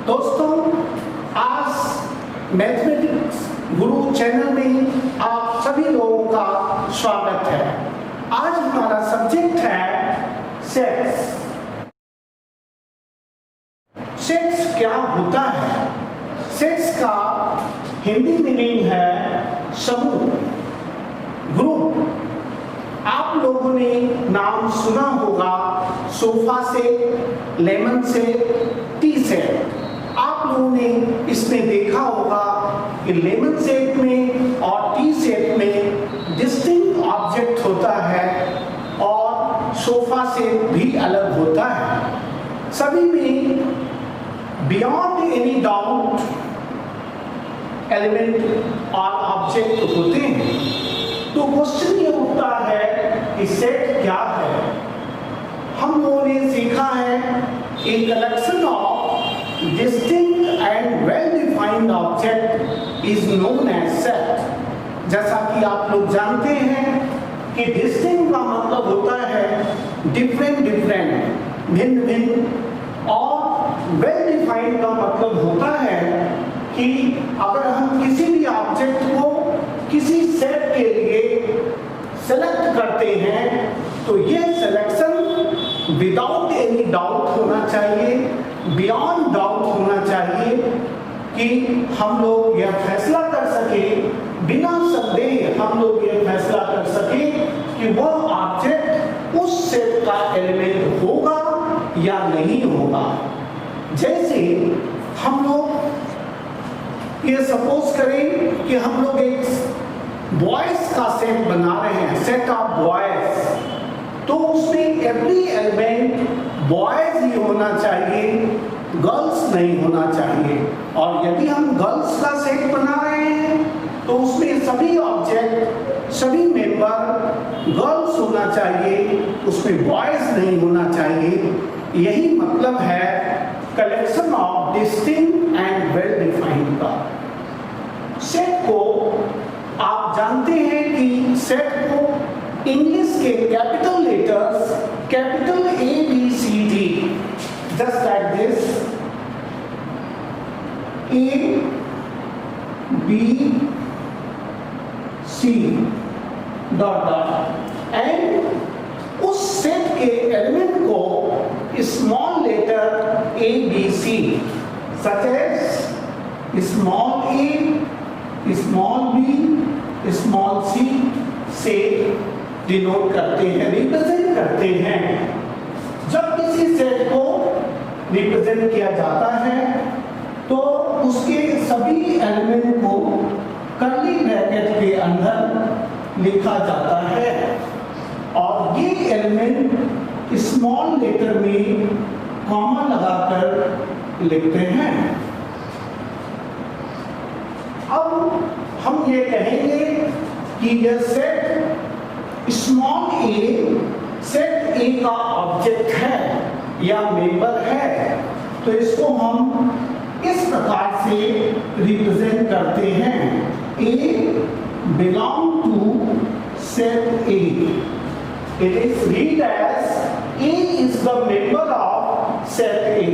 दोस्तों, आज मैथमेटिक्स गुरु चैनल में आप सभी लोगों का स्वागत है। आज हमारा सब्जेक्ट है सेट्स। सेट्स क्या होता है? सेट्स का हिंदी मीनिंग है समूह, ग्रुप। आप लोगों ने नाम सुना होगा sofa set, lemon set, T set. आप लोगों ने इसमें देखा होगा कि लेमन सेट में और टी सेट में डिस्टिंक्ट ऑब्जेक्ट होता है और सोफा सेट भी अलग होता है। सभी में बियॉन्ड एनी डाउट एलिमेंट और ऑब्जेक्ट होते हैं। तो क्वेश्चन ये उठता है कि सेट क्या है? हम लोगों ने सीखा है a collection of distinct and well-defined object is known as set। जैसा कि आप लोग जानते हैं कि distinct का मतलब होता है different, भिन्न भिन्न, और well-defined का मतलब होता है कि अगर हम किसी भी ऑब्जेक्ट को किसी सेट के लिए सेलेक्ट करते हैं तो यह सिलेक्शन विदाउट एनी डाउट होना चाहिए, बियॉन्ड डाउट होना चाहिए कि हम लोग यह फैसला कर सके, बिना संदेह हम लोग यह फैसला कर सके कि वह ऑब्जेक्ट उस सेट का एलिमेंट होगा या नहीं होगा। जैसे हम लोग ये सपोज करें कि हम लोग एक बॉयज का सेट बना रहे हैं, सेट ऑफ बॉयज, तो उसमें एवरी एलिमेंट बॉयज ही होना चाहिए, गर्ल्स नहीं होना चाहिए। और यदि हम गर्ल्स का सेट बना रहे हैं तो उसमें सभी ऑब्जेक्ट, सभी मेंबर गर्ल्स होना चाहिए, उसमें बॉयज नहीं होना चाहिए। यही मतलब है collection of distinct and well defined का। सेट को आप जानते हैं कि सेट को इंग्लिश के capital letters, capital ABCD, just like this, A, B, C, dot dot, and उस सेट के एलिमेंट को small letter ABC, such as small a, small b, small c से डिनोट करते हैं, रिप्रेजेंट करते हैं। जब किसी सेट को रिप्रेजेंट किया जाता है तो उसके सभी एलिमेंट को कर्ली ब्रैकेट के अंदर लिखा जाता है और ये एलिमेंट स्मॉल लेटर में कॉमा लगाकर लिखते हैं। अब हम ये कहेंगे कि यह सेट स्मॉल ए सेट ए का ऑब्जेक्ट है या मेंबर है, तो इसको हम इस प्रकार से रिप्रेजेंट करते हैं, A belong to set A. It is read as A is the member of set A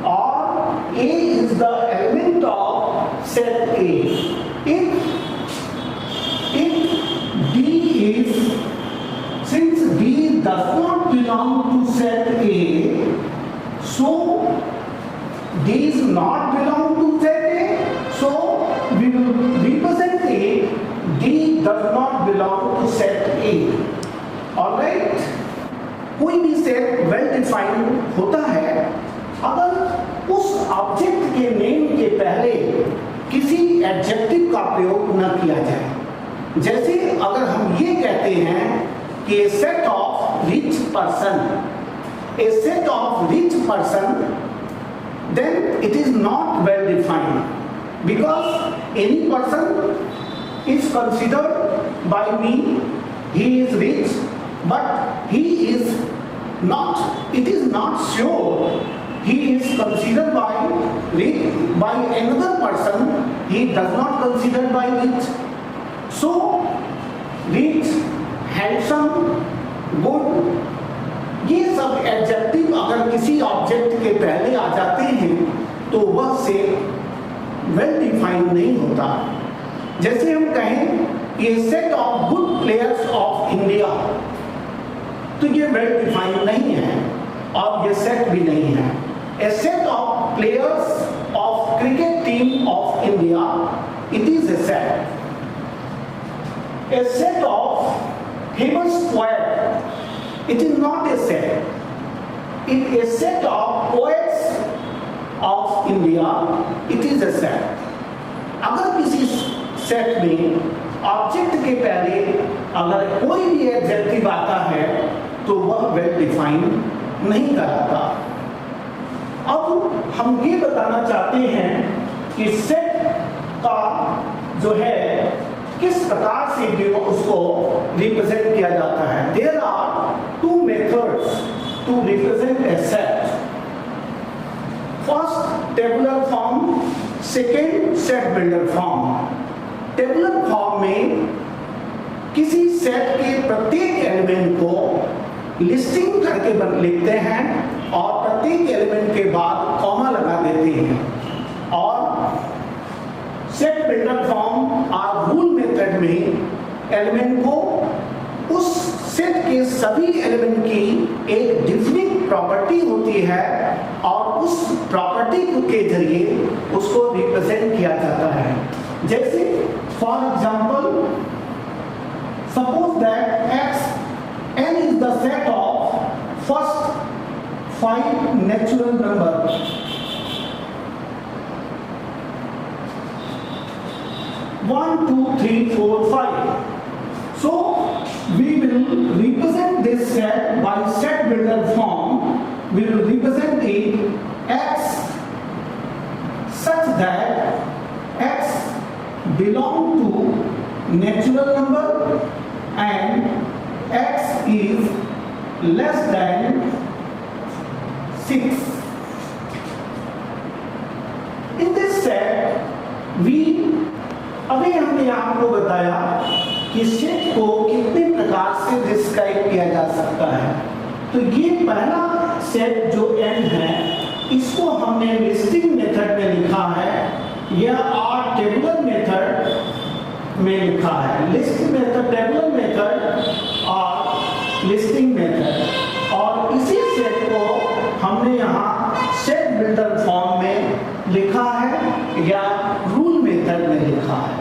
और A is the element of set A. Since D does not belong to set A, so D is not belong to set A, so we will represent A, D does not belong to set A. Alright? कोई भी set well defined होता है अगर उस object के name के पहले किसी एडजेक्टिव का प्रयोग न किया जाए। जैसे अगर हम ये कहते हैं कि a set of rich person, then it is not well defined because any person is considered by me, he is rich, but he is not, it is not sure he is considered by rich by another person, he does not consider by rich. So rich, handsome, good, ये सब adjective अगर किसी object के पहले आ जाते हैं तो वह सेट वेल डिफाइंड नहीं होता। जैसे हम कहें ये set of good players of India, तो ये वेल डिफाइंड नहीं है और ये सेट भी नहीं है। A set of players of cricket team of India, it is a set. A set of famous poet, it is not a set. It is a set of poets of India, it is a set. अगर किसी set में object के पहले अगर कोई भी adjective आता है तो वह वेल डिफाइंड नहीं कहलाता। अब हम ये बताना चाहते हैं कि सेट का जो है किस प्रकार से उसको रिप्रेजेंट किया जाता है। There are two methods to represent a set. First tabular form, second set builder form. Tabular form में किसी सेट के प्रत्येक एलिमेंट को लिस्टिंग करके लिखते हैं और प्रत्येक एलिमेंट के बाद कॉमा लगा देते हैं। और सेट बिल्डर फॉर्म और रूल मेथड में एलिमेंट को उस सेट के सभी एलिमेंट की एक डिफिनिट प्रॉपर्टी होती है और उस प्रॉपर्टी के जरिए उसको रिप्रेजेंट किया जाता है। जैसे for example, suppose that x n is the set of first 5 natural number. 1, 2, 3, 4, 5. So we will represent this set by set builder form. We will represent it x such that x belong to natural number and x is less than 6. In this set we अभी हमने आपको बताया कि set को कितने प्रकार से describe किया जा सकता है। तो ये पहला सेट जो n है इसको हमने लिस्टिंग मेथड में लिखा है या और टेबुलर मेथड में लिखा है। लिस्टिंग मेथड, टेबुलर मेथड और लिस्टिंग मेथड। और इसी सेट को हमने यहाँ सेट बिल्डर फॉर्म में लिखा है या रूल मेथड में लिखा है।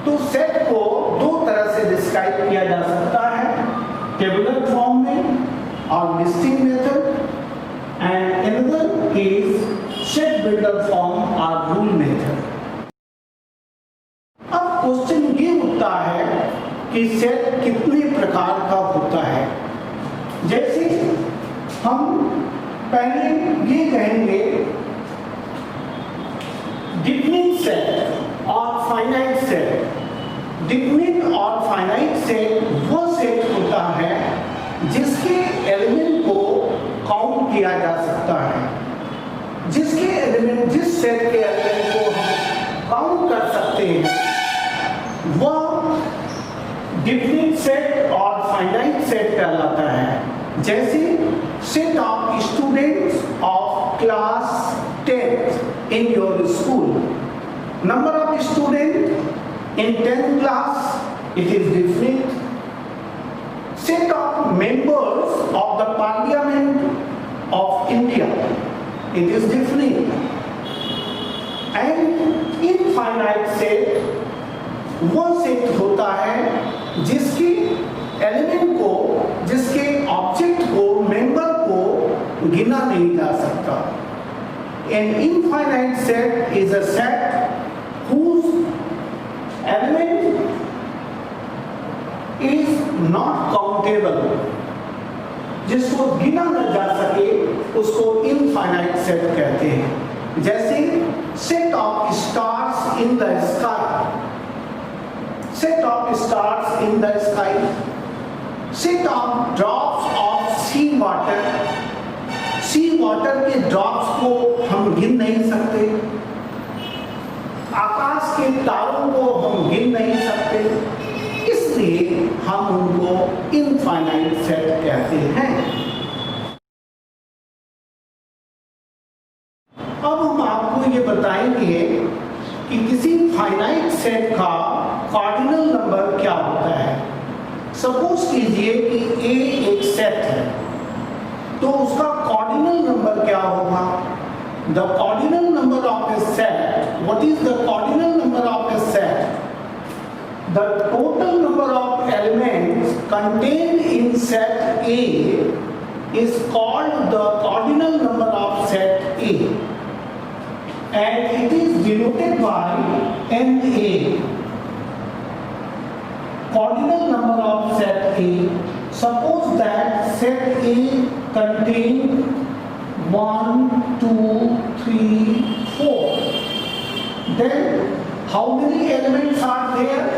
तो सेट को दो तरह से डिस्क्राइब किया जा सकता है, टेबुलर फॉर्म में और listing method, and another is set builder form और रूल मेथड। अब क्वेश्चन ये उठता है कि सेट कितने प्रकार का होता है। जैसे हम पहले ये कहेंगे डिफिनिट सेट और फाइनाइट सेट। डिफिनिट और फाइनाइट सेट वो सेट होता है जिसके एलिमेंट को काउंट किया जा सकता है। जिसके एलिमेंट, जिस सेट के एलिमेंट को हम काउंट कर सकते हैं वह डिफिनिट सेट और फाइनाइट सेट कहलाता है। जैसे set of students of class 10 in your school. Number of students in 10th class, it is definite. Set of members of the Parliament of India, it is definite. And infinite set वो set होता है जिसके element को, जिसके object को, member को गिना नहीं जा सकता। An infinite set is a set whose element is not countable. जिसको गिना न जा सके उसको इनफाइनाइट सेट कहते हैं। जैसे set of stars in the sky, set of stars in the sky, set of drops of sea water, sea water के ड्रॉप्स को हम गिन नहीं सकते, आकाश के तारों को हम गिन नहीं सकते, इसलिए हम उनको इनफाइनाइट सेट कहते हैं। अब हम आपको बताएंगे कि किसी फाइनाइट सेट का कार्डिनल नंबर क्या होता है। सपोज कीजिए कि A एक सेट है, तो उसका कार्डिनल नंबर क्या होगा? The cardinal number of A set, what is the cardinal number of A set? The total number of elements contained in set A is called the cardinal number of set A, and it is denoted by NA. Cardinal number of set A. Suppose that set A contains 1, 2, 3, 4. Then how many elements are there?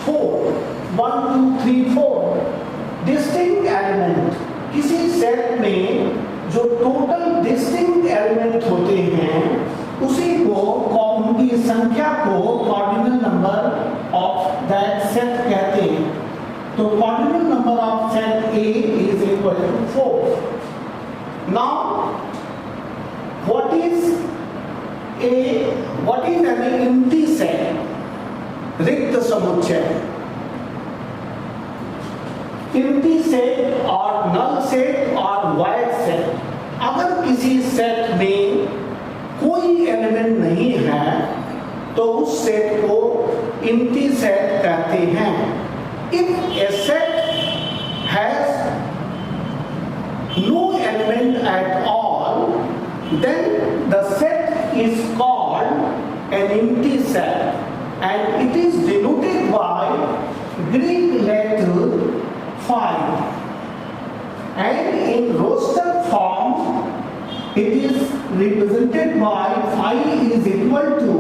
4. 1, 2, 3, 4. Distinct element. किसी set में जो total distinct element होते हैं उसी को, उनकी संख्या को cardinal number of that set कहते हैं। तो cardinal number of set A is equal to 4. Now what is an empty set? रिक्त समुच्चय। empty सेट और नल सेट और वाइड सेट। अगर किसी सेट में कोई एलिमेंट नहीं है तो उस सेट को empty सेट कहते हैं। If a set has no element at all, then the set is called an empty set, and it is denoted by Greek letter phi, and in roster form it is represented by phi is equal to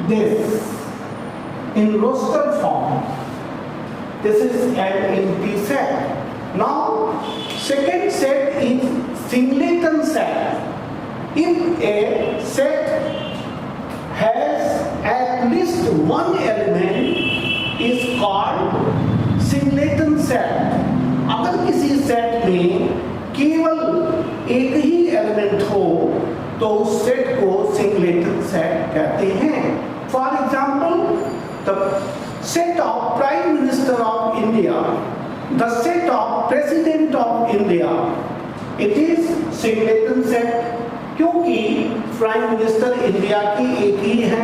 this. In roster form, this is an empty set. Now second set is singleton set. If a set has at least one element is called singleton set. अगर किसी set में केवल एक ही element हो तो उस set को singleton set कहते हैं। For example, the set of prime minister of India, the set of president of India, it is singleton set, क्योंकि प्राइम मिनिस्टर इंडिया की एक ही है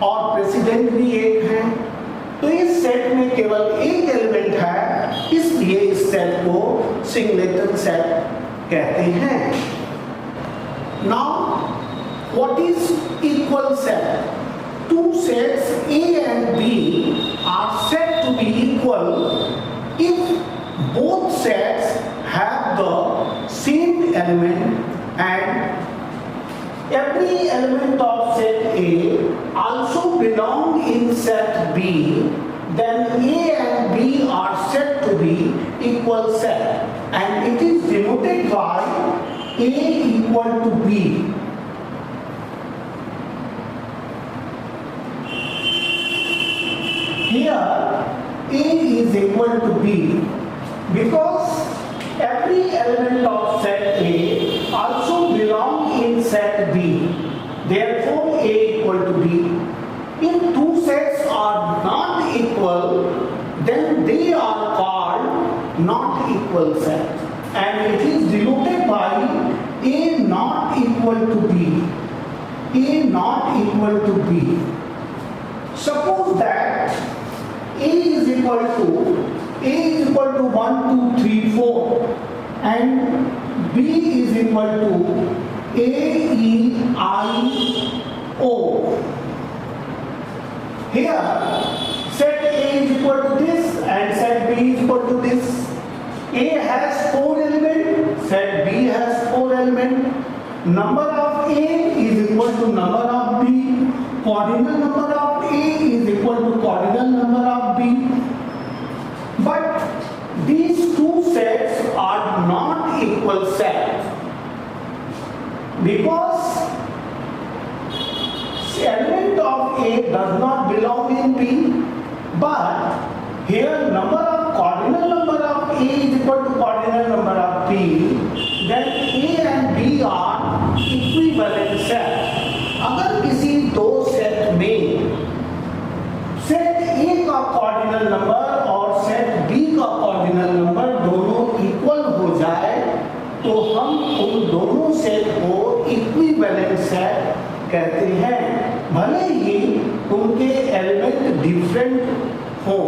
और प्रेसिडेंट भी एक है। तो इस सेट में केवल एक एलिमेंट है, इसलिए इस सेट को सिंगलेटन सेट कहते हैं। Now what is equal set? Two sets A and B are said to be equal if both sets have the same element and every element of set A also belong in set B, then A and B are said to be equal set, and it is denoted by A equal to B. Here A is equal to B because every element of set A also belong in set B. Therefore A equal to B. If two sets are not equal, then they are called not equal set, and it is denoted by A not equal to B. A not equal to B. Suppose that A is equal to 1, 2, 3, 4 and B is equal to A, E, I, O. Here set A is equal to this and set B is equal to this. A has 4 elements, set B has 4 elements. Number of A is equal to number of B. Cardinal number of A is equal to cardinal number of B. But these two sets are not equal sets because element of A does not belong in B. But here cardinal number of A is equal to cardinal number of B. Then A and B are equivalent sets. तो हम उन दोनों set को equivalent set कहते हैं, भले ही उनके element different हो।